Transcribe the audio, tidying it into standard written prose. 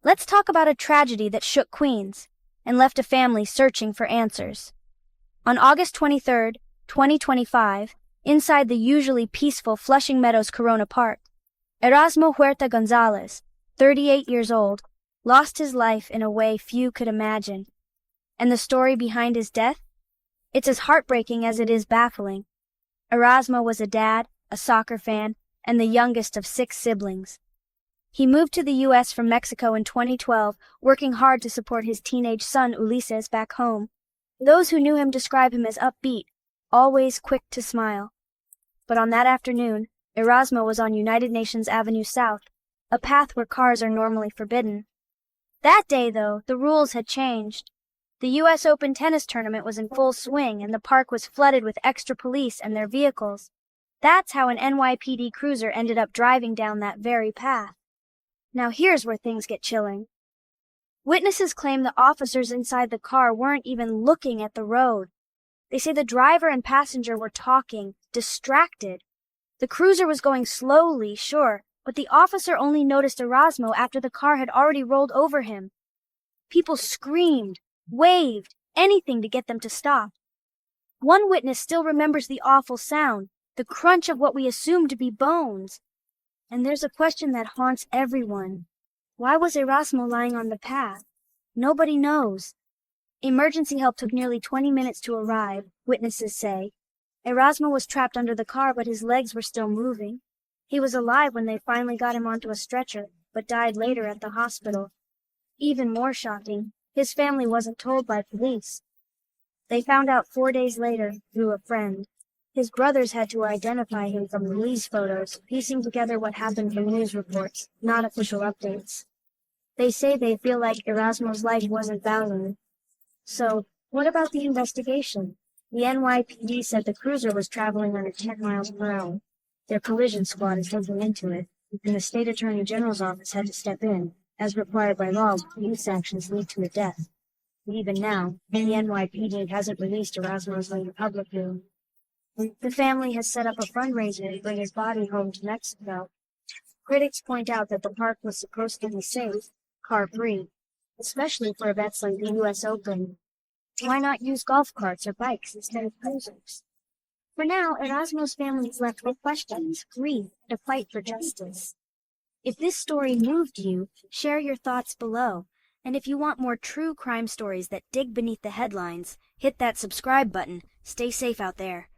Let's talk about a tragedy that shook Queens and left a family searching for answers. On August 23, 2025, inside the usually peaceful Flushing Meadows Corona Park, Erasmo Huerta Gonzalez, 38 years old, lost his life in a way few could imagine. And the story behind his death? It's as heartbreaking as it is baffling. Erasmo was a dad, a soccer fan, and the youngest of 6 siblings. He moved to the U.S. from Mexico in 2012, working hard to support his teenage son Ulises back home. Those who knew him describe him as upbeat, always quick to smile. But on that afternoon, Erasmo was on United Nations Avenue South, a path where cars are normally forbidden. That day, though, the rules had changed. The U.S. Open tennis tournament was in full swing, and the park was flooded with extra police and their vehicles. That's how an NYPD cruiser ended up driving down that very path. Now here's where things get chilling. Witnesses claim the officers inside the car weren't even looking at the road. They say the driver and passenger were talking, distracted. The cruiser was going slowly, sure, but the officer only noticed Erasmo after the car had already rolled over him. People screamed, waved, anything to get them to stop. One witness still remembers the awful sound, the crunch of what we assumed to be bones. And there's a question that haunts everyone. Why was Erasmo lying on the path? Nobody knows. Emergency help took nearly 20 minutes to arrive, witnesses say. Erasmo was trapped under the car, but his legs were still moving. He was alive when they finally got him onto a stretcher, but died later at the hospital. Even more shocking, his family wasn't told by police. They found out 4 days later through a friend. His brothers had to identify him from police photos, piecing together what happened from news reports, not official updates. They say they feel like Erasmo's life wasn't valued. So, what about the investigation? The NYPD said the cruiser was traveling under 10 miles per hour. Their collision squad is looking into it, and the state attorney general's office had to step in. As required by law, police actions lead to a death. Even now, the NYPD hasn't released Erasmo's name publicly. The family has set up a fundraiser to bring his body home to Mexico. Critics point out that the park was supposed to be safe, car-free, especially for events like the U.S. Open. Why not use golf carts or bikes instead of cruisers? For now, Erasmo's family is left with questions, grief, and a fight for justice. If this story moved you, share your thoughts below. And if you want more true crime stories that dig beneath the headlines, hit that subscribe button. Stay safe out there.